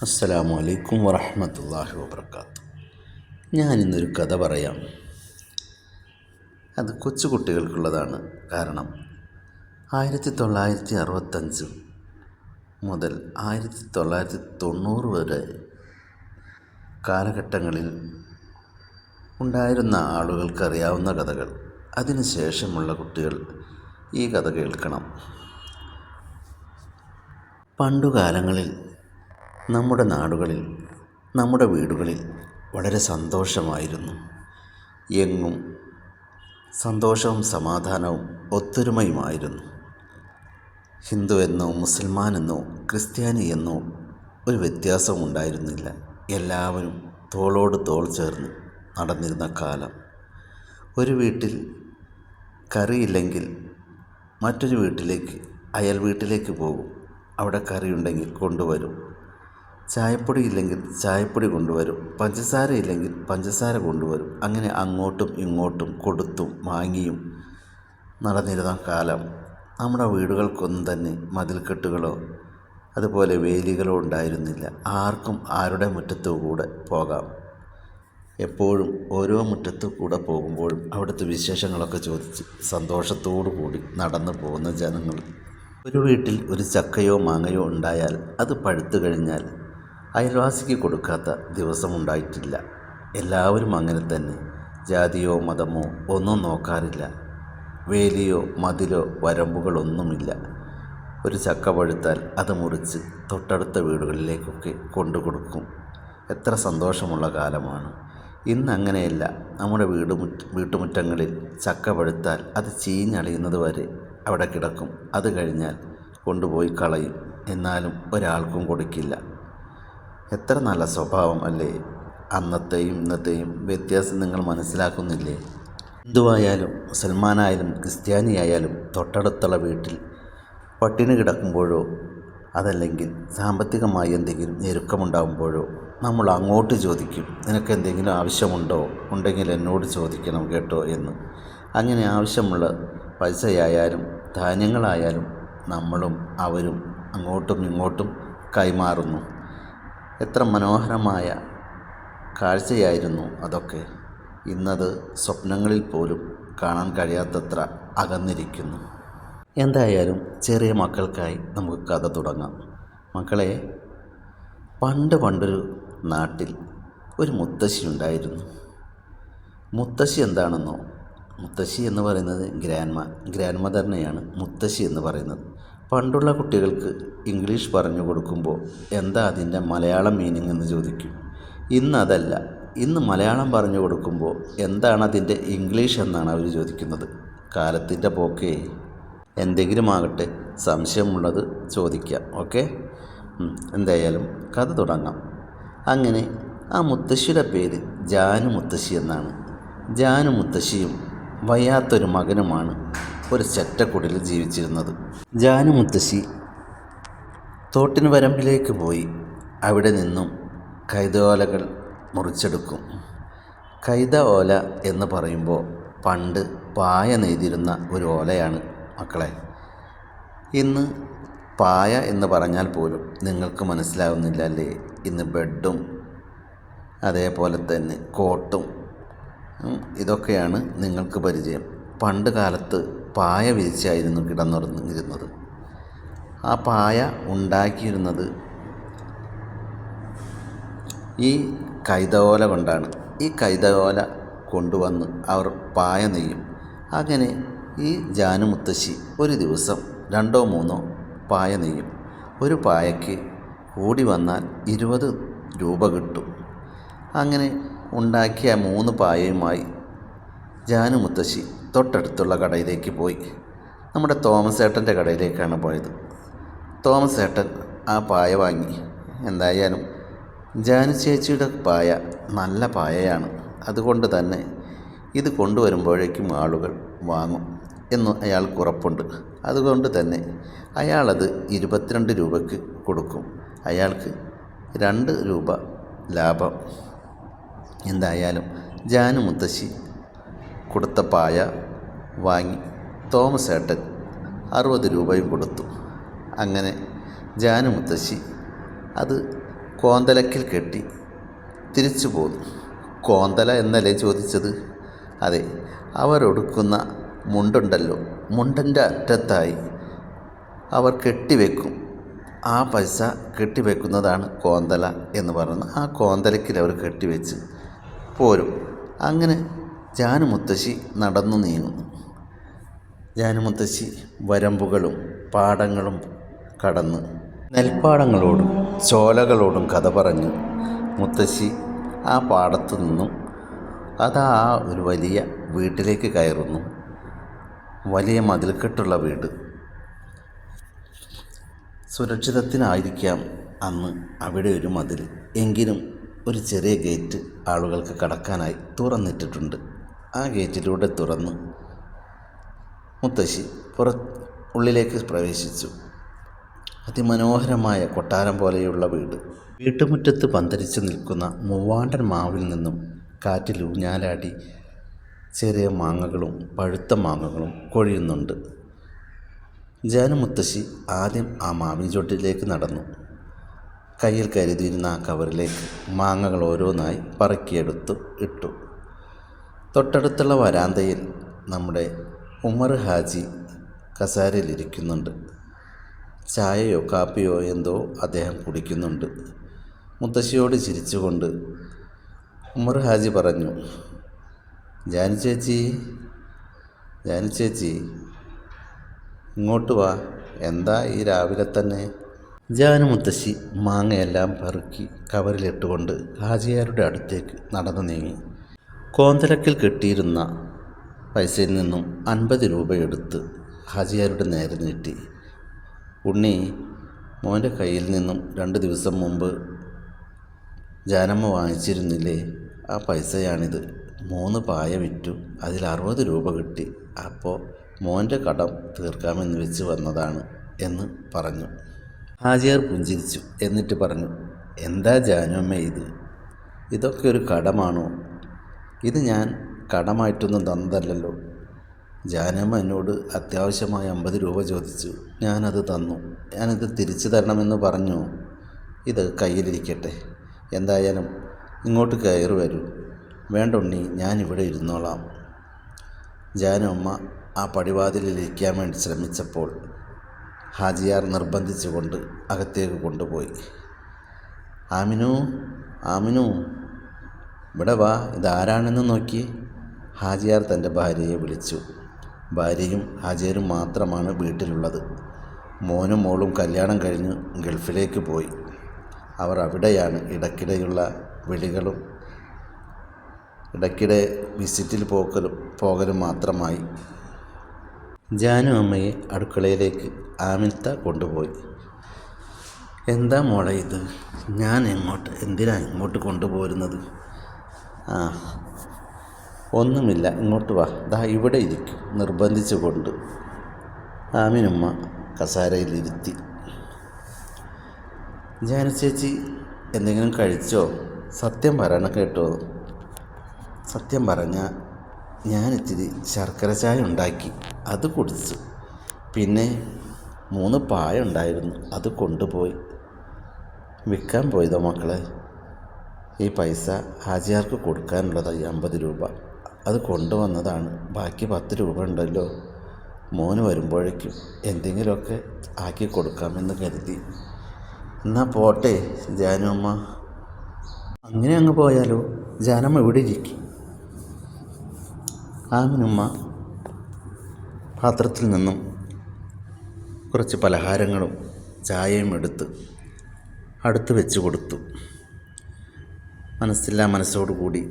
അസ്സലാമു അലൈക്കും വറഹ്മത്തുള്ളാഹി വബറകാതുഹു. ഞാനിന്നൊരു കഥ പറയാം. അത് കൊച്ചു കുട്ടികൾക്കുള്ളതാണ്. കാരണം 1965 മുതൽ 1990 വരെ കാലഘട്ടങ്ങളിൽ ഉണ്ടായിരുന്ന ആളുകൾക്കറിയാവുന്ന കഥകൾ. അതിനുശേഷമുള്ള കുട്ടികൾ ഈ കഥ കേൾക്കണം. പണ്ടുകാലങ്ങളിൽ നമ്മുടെ നാടുകളിൽ, നമ്മുടെ വീടുകളിൽ വളരെ സന്തോഷമായിരുന്നു. എങ്ങും സന്തോഷവും സമാധാനവും ഒത്തൊരുമയുമായിരുന്നു. ഹിന്ദു എന്നോ മുസൽമാൻ എന്നോ ക്രിസ്ത്യാനി എന്നോ ഒരു വ്യത്യാസവും ഉണ്ടായിരുന്നില്ല. എല്ലാവരും തോളോട് തോൾ ചേർന്ന് നടന്നിരുന്ന കാലം. ഒരു വീട്ടിൽ കറിയില്ലെങ്കിൽ മറ്റൊരു വീട്ടിലേക്ക്, അയൽ വീട്ടിലേക്ക് പോകും. അവിടെ കറിയുണ്ടെങ്കിൽ കൊണ്ടുവരും. ചായപ്പൊടി ഇല്ലെങ്കിൽ ചായപ്പൊടി കൊണ്ടുവരും. പഞ്ചസാര ഇല്ലെങ്കിൽ പഞ്ചസാര കൊണ്ടുവരും. അങ്ങനെ അങ്ങോട്ടും ഇങ്ങോട്ടും കൊടുത്തും വാങ്ങിയും നടന്നിരുന്ന കാലം. നമ്മുടെ വീടുകൾക്കൊന്നും തന്നെ മതിൽക്കെട്ടുകളോ അതുപോലെ വേലികളോ ഉണ്ടായിരുന്നില്ല. ആർക്കും ആരുടെ മുറ്റത്തു കൂടെ പോകാം. എപ്പോഴും ഓരോ മുറ്റത്തു കൂടെ പോകുമ്പോഴും അവിടുത്തെ വിശേഷങ്ങളൊക്കെ ചോദിച്ച് സന്തോഷത്തോടു കൂടി നടന്നു പോകുന്ന ജനങ്ങൾ. ഒരു വീട്ടിൽ ഒരു ചക്കയോ മാങ്ങയോ ഉണ്ടായാൽ അത് പഴുത്തു കഴിഞ്ഞാൽ അയൽവാസിക്ക് കൊടുക്കാത്ത ദിവസമുണ്ടായിട്ടില്ല. എല്ലാവരും അങ്ങനെ തന്നെ. ജാതിയോ മതമോ ഒന്നും നോക്കാറില്ല. വേലിയോ മതിലോ വരമ്പുകളൊന്നുമില്ല. ഒരു ചക്ക പഴുത്താൽ അത് മുറിച്ച് തൊട്ടടുത്ത വീടുകളിലേക്കൊക്കെ കൊണ്ടു കൊടുക്കും. എത്ര സന്തോഷമുള്ള കാലമാണ്. ഇന്നങ്ങനെയല്ല. നമ്മുടെ വീട്ടുമുറ്റങ്ങളിൽ ചക്ക പഴുത്താൽ അത് ചീഞ്ഞളിയുന്നത് വരെ അവിടെ കിടക്കും. അത് കഴിഞ്ഞാൽ കൊണ്ടുപോയി കളയും. എന്നാലും ഒരാൾക്കും കൊടുക്കില്ല. എത്ര നല്ല സ്വഭാവം അല്ലേ? അന്നത്തെയും ഇന്നത്തെയും വ്യത്യാസം നിങ്ങൾ മനസ്സിലാക്കുന്നില്ലേ? ഹിന്ദുവായാലും മുസൽമാനായാലും ക്രിസ്ത്യാനിയായാലും തൊട്ടടുത്തുള്ള വീട്ടിൽ പട്ടിണി കിടക്കുമ്പോഴോ അതല്ലെങ്കിൽ സാമ്പത്തികമായി എന്തെങ്കിലും ഞെരുക്കമുണ്ടാകുമ്പോഴോ നമ്മൾ അങ്ങോട്ട് ചോദിക്കും, നിനക്ക് എന്തെങ്കിലും ആവശ്യമുണ്ടോ? ഉണ്ടെങ്കിൽ എന്നോട് ചോദിക്കണം കേട്ടോ എന്ന്. അങ്ങനെ ആവശ്യമുള്ള പൈസയായാലും ധാന്യങ്ങളായാലും നമ്മളും അവരും അങ്ങോട്ടും ഇങ്ങോട്ടും കൈമാറുന്നു. എത്ര മനോഹരമായ കാഴ്ചയായിരുന്നു അതൊക്കെ. ഇന്നത് സ്വപ്നങ്ങളിൽ പോലും കാണാൻ കഴിയാത്തത്ര അകന്നിരിക്കുന്നു. എന്തായാലും ചെറിയ മക്കൾക്കായി നമുക്ക് കഥ തുടങ്ങാം. മക്കളെ, പണ്ടൊരു നാട്ടിൽ ഒരു മുത്തശ്ശി ഉണ്ടായിരുന്നു. മുത്തശ്ശി എന്താണെന്നോ? മുത്തശ്ശി എന്ന് പറയുന്നത് ഗ്രാൻഡ് മദറിനെയാണ് മുത്തശ്ശി എന്ന് പറയുന്നത്. പണ്ടുള്ള കുട്ടികൾക്ക് ഇംഗ്ലീഷ് പറഞ്ഞു കൊടുക്കുമ്പോൾ എന്താ അതിൻ്റെ മലയാളം മീനിങ് എന്ന് ചോദിക്കും. ഇന്നതല്ല. ഇന്ന് മലയാളം പറഞ്ഞു കൊടുക്കുമ്പോൾ എന്താണ് അതിൻ്റെ ഇംഗ്ലീഷ് എന്നാണ് അവർ ചോദിക്കുന്നത്. കാലത്തിൻ്റെ പോക്കേ. എന്തെങ്കിലും ആകട്ടെ, സംശയമുള്ളത് ചോദിക്കാം. ഓക്കെ, എന്തായാലും കഥ തുടങ്ങാം. അങ്ങനെ ആ മുത്തശ്ശിയുടെ പേര് ജാനു മുത്തശ്ശി എന്നാണ്. ജാനു മുത്തശ്ശിയും വയ്യാത്തൊരു മകനുമാണ് ഒരു ചെറ്റക്കുടിൽ ജീവിച്ചിരുന്നത്. ജാനു മുത്തശ്ശി തോട്ടിന് വരമ്പിലേക്ക് പോയി അവിടെ നിന്നും കൈതോലകൾ മുറിച്ചെടുക്കും. കൈത ഓല എന്ന് പറയുമ്പോൾ പണ്ട് പായ നെയ്തിരുന്ന ഒരു ഓലയാണ് മക്കളെ. ഇന്ന് പായ എന്ന് പറഞ്ഞാൽ പോലും നിങ്ങൾക്ക് മനസ്സിലാവുന്നില്ല അല്ലേ? ഇന്ന് ബെഡും അതേപോലെ തന്നെ കോട്ടും ഇതൊക്കെയാണ് നിങ്ങൾക്ക് പരിചയം. പണ്ട് കാലത്ത് പായ വിരിച്ചായിരുന്നു കിടന്നുറങ്ങിയിരുന്നത്. ആ പായ ഉണ്ടാക്കിയിരുന്നത് ഈ കൈതോല കൊണ്ടാണ്. ഈ കൈതോല കൊണ്ടുവന്ന് അവർ പായ നെയ്യും. അങ്ങനെ ഈ ജാനു മുത്തശ്ശി ഒരു ദിവസം 2 or 3 പായ നെയ്യും. ഒരു പായയ്ക്ക് കൂടി വന്നാൽ 20 രൂപ കിട്ടും. അങ്ങനെ ഉണ്ടാക്കിയ 3 പായയുമായി ജാനു മുത്തശ്ശി തൊട്ടടുത്തുള്ള കടയിലേക്ക് പോയി. നമ്മുടെ തോമസ് ഏട്ടൻ്റെ കടയിലേക്കാണ് പോയത്. തോമസ് ഏട്ടൻ ആ പായ വാങ്ങി. എന്തായാലും ജാനു ചേച്ചിയുടെ പായ നല്ല പായയാണ്, അതുകൊണ്ട് തന്നെ ഇത് കൊണ്ടുവരുമ്പോഴേക്കും ആളുകൾ വാങ്ങും എന്ന് അയാൾക്ക് ഉറപ്പുണ്ട്. അതുകൊണ്ട് തന്നെ അയാളത് 22 രൂപയ്ക്ക് കൊടുക്കും. അയാൾക്ക് 2 രൂപ ലാഭം. എന്തായാലും ജാനു മുത്തശ്ശി കൊടുത്ത പായ വാങ്ങി തോമസ് ഏട്ടൻ 60 രൂപയും കൊടുത്തു. അങ്ങനെ ജാനു മുത്തശ്ശി അത് കോന്തലക്കിൽ കെട്ടി തിരിച്ചു പോന്നു. കോന്തല എന്നല്ലേ ചോദിച്ചത്? അതെ, അവരൊടുക്കുന്ന മുണ്ടുണ്ടല്ലോ, മുണ്ടൻ്റെ അറ്റത്തായി അവർ കെട്ടിവെക്കും. ആ പൈസ കെട്ടിവെക്കുന്നതാണ് കോന്തല എന്ന് പറയുന്നത്. ആ കോന്തലക്കിൽ അവർ കെട്ടിവെച്ച് പോരും. അങ്ങനെ ജാനുമുത്തശ്ശി നടന്നു നീങ്ങുന്നു. ജാനുമുത്തശ്ശി വരമ്പുകളും പാടങ്ങളും കടന്ന് നെൽപ്പാടങ്ങളോടും ചോലകളോടും കഥ പറഞ്ഞു മുത്തശ്ശി ആ പാടത്തു നിന്നും അതാ ആ ഒരു വലിയ വീട്ടിലേക്ക് കയറുന്നു. വലിയ മതിൽക്കെട്ടുള്ള വീട്. സുരക്ഷിതത്തിനായിരിക്കാം അന്ന് അവിടെ ഒരു മതിൽ, എങ്കിലും ഒരു ചെറിയ ഗേറ്റ് ആളുകൾക്ക് കടക്കാനായി തുറന്നിട്ടിട്ടുണ്ട്. ആ ഗേറ്റിലൂടെ തുറന്ന് മുത്തശ്ശി ഉള്ളിലേക്ക് പ്രവേശിച്ചു. അതിമനോഹരമായ കൊട്ടാരം പോലെയുള്ള വീട്. വീട്ടുമുറ്റത്ത് പന്തലിച്ചു നിൽക്കുന്ന മൂവാണ്ടൻ മാവിൽ നിന്നും കാറ്റിൽ ഊഞ്ഞാലാടി ചെറിയ മാങ്ങകളും പഴുത്ത മാങ്ങകളും കൊഴിയുന്നുണ്ട്. ജാനുമുത്തശ്ശി ആദ്യം ആ മാവിൻ ചോട്ടിലേക്ക് നടന്നു. കയ്യിൽ കരുതിയിരുന്ന ആ കവറിലേക്ക് മാങ്ങകൾ ഓരോന്നായി പറക്കിയെടുത്തു ഇട്ടു. തൊട്ടടുത്തുള്ള വരാന്തയിൽ നമ്മുടെ ഉമർ ഹാജി കസാരയിലിരിക്കുന്നുണ്ട്. ചായയോ കാപ്പിയോ എന്തോ അദ്ദേഹം കുടിക്കുന്നുണ്ട്. മുത്തശ്ശിയോട് ചിരിച്ചുകൊണ്ട് ഉമർ ഹാജി പറഞ്ഞു, ജാനു ചേച്ചി, ജാനു ചേച്ചി ഇങ്ങോട്ട് വാ, എന്താ ഈ രാവിലെ തന്നെ? ജാനു മുത്തശ്ശി മാങ്ങയെല്ലാം പെറുക്കി കവറിലിട്ടുകൊണ്ട് ഹാജിയാരുടെ അടുത്തേക്ക് നടന്നു നീങ്ങി. കോന്തലക്കിൽ കെട്ടിയിരുന്ന പൈസയിൽ നിന്നും 50 രൂപ എടുത്ത് ഹാജിയാരുടെ നേരെ നീട്ടി. ഉണ്ണി, മോൻ്റെ കയ്യിൽ നിന്നും 2 ദിവസം മുമ്പ് ജാനമ്മ വാങ്ങിച്ചിരുന്നില്ലേ, ആ പൈസയാണിത്. 3 പായ വിറ്റു, അതിൽ 60 രൂപ കിട്ടി. അപ്പോൾ മോൻ്റെ കടം തീർക്കാമെന്ന് വെച്ച് വന്നതാണ് എന്ന് പറഞ്ഞു. ഹാജിയാർ പുഞ്ചിരിച്ചു. എന്നിട്ട് പറഞ്ഞു, എന്താ ജാനുമ്മ ഇത്? ഇതൊക്കെ ഒരു കടമാണോ? ഇത് ഞാൻ കടമായിട്ടൊന്നും തന്നതല്ലല്ലോ. ജാനമ്മ എന്നോട് അത്യാവശ്യമായി 50 രൂപ ചോദിച്ചു, ഞാനത് തന്നു. ഞാനിത് തിരിച്ചു തരണമെന്ന് പറഞ്ഞു. ഇത് കയ്യിലിരിക്കട്ടെ. എന്തായാലും ഇങ്ങോട്ട് കയറി വരൂ. വേണ്ട ഉണ്ണി, ഞാനിവിടെ ഇരുന്നോളാം. ജാനുമ്മ ആ പടിവാതിലിരിക്കാൻ വേണ്ടി ശ്രമിച്ചപ്പോൾ ഹാജിയാർ നിർബന്ധിച്ചുകൊണ്ട് അകത്തേക്ക് കൊണ്ടുപോയി. ആമിനു, ആമിനു ഇവിടെ വാ, ഇതാരാണെന്ന് നോക്കി. ഹാജിയാർ തൻ്റെ ഭാര്യയെ വിളിച്ചു. ഭാര്യയും ഹാജിയാരും മാത്രമാണ് വീട്ടിലുള്ളത്. മോനും മോളും കല്യാണം കഴിഞ്ഞ് ഗൾഫിലേക്ക് പോയി. അവർ അവിടെയാണ്. ഇടയ്ക്കിടെയുള്ള വിളികളും ഇടയ്ക്കിടെ വിസിറ്റിൽ പോകലും മാത്രമായി. ജാനു അമ്മയെ അടുക്കളയിലേക്ക് ആമിനത്ത കൊണ്ടുപോയി. എന്താ മോളെ ഇത്? ഞാൻ എന്തിനാ ഇങ്ങോട്ട് കൊണ്ടുപോരുന്നത്? ആ ഒന്നുമില്ല, ഇങ്ങോട്ട് വാ, ദാ ഇവിടെ ഇരിക്കും നിർബന്ധിച്ചു കൊണ്ട് ആമിനുമ്മ കസാരയിലിരുത്തി. ജാനു ചേച്ചി എന്തെങ്കിലും കഴിച്ചോ? സത്യം പറയണം കേട്ടോ. സത്യം പറഞ്ഞാൽ ഞാനിത്തിരി ശർക്കര ചായ ഉണ്ടാക്കി, അത് കുടിച്ചു. പിന്നെ 3 പായ ഉണ്ടായിരുന്നു, അത് കൊണ്ടുപോയി. വിൽക്കാൻ പോയതോ മക്കളെ? ഈ പൈസ ഹാജിയാർക്ക് കൊടുക്കാനുള്ളതായി 50 രൂപ, അത് കൊണ്ടുവന്നതാണ്. ബാക്കി 10 രൂപ ഉണ്ടല്ലോ, മോന് വരുമ്പോഴേക്കും എന്തെങ്കിലുമൊക്കെ ആക്കി കൊടുക്കാമെന്ന് കരുതി. എന്നാൽ പോട്ടെ ജാനുമ്മ. അങ്ങനെ അങ്ങ് പോയാലോ? ജാനമ്മ ഇവിടെ ഇരിക്കും. ആമിനുമ്മ പാത്രത്തിൽ നിന്നും കുറച്ച് പലഹാരങ്ങളും ചായയും എടുത്ത് അടുത്ത് വെച്ച് കൊടുത്തു. മനസ്സില്ലാ മനസ്സോടുകൂടി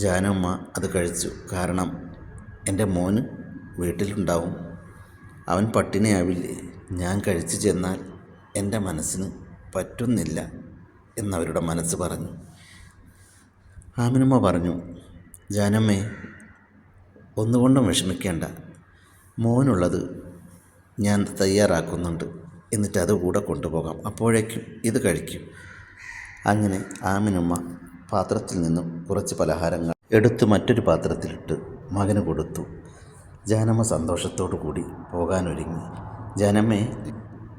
ജാനുമ്മ അത് കഴിച്ചു. കാരണം എൻ്റെ മോന് വീട്ടിലുണ്ടാവും, അവൻ പട്ടിണിയാവില്ലേ? ഞാൻ കഴിച്ചു ചെന്നാൽ എൻ്റെ മനസ്സിന് പറ്റുന്നില്ല എന്നവരുടെ മനസ്സ് പറഞ്ഞു. ആമിനുമ്മ പറഞ്ഞു, ജാനമ്മേ ഒന്നുകൊണ്ടും വിഷമിക്കേണ്ട, മോനുള്ളത് ഞാൻ തയ്യാറാക്കുന്നുണ്ട്, എന്നിട്ട് അതുകൂടെ കൊണ്ടുപോകാം, അപ്പോഴേക്കും ഇത് കഴിക്കും. അങ്ങനെ ആമിനുമ്മ പാത്രത്തിൽ നിന്നും കുറച്ച് പലഹാരങ്ങൾ എടുത്ത് മറ്റൊരു പാത്രത്തിലിട്ട് മകന് കൊടുത്തു. ജാനമ്മ സന്തോഷത്തോടു കൂടി പോകാനൊരുങ്ങി. ജാനമ്മേ,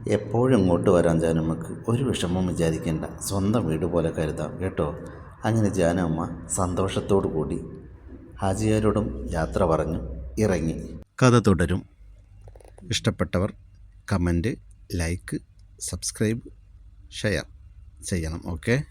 എപ്പോഴും ഇങ്ങോട്ട് വരാൻ ജാനമ്മക്ക് ഒരു വിഷമം വിചാരിക്കേണ്ട, സ്വന്തം വീട് പോലെ കരുതാം കേട്ടോ. അങ്ങനെ ജാനമ്മ സന്തോഷത്തോടു കൂടി ഹാജിയാരോടും യാത്ര പറഞ്ഞു ഇറങ്ങി. കഥ തുടരും. ഇഷ്ടപ്പെട്ടവർ കമൻറ്റ്, ലൈക്ക്, സബ്സ്ക്രൈബ്, ഷെയർ ചെയ്യണം. ഓക്കെ.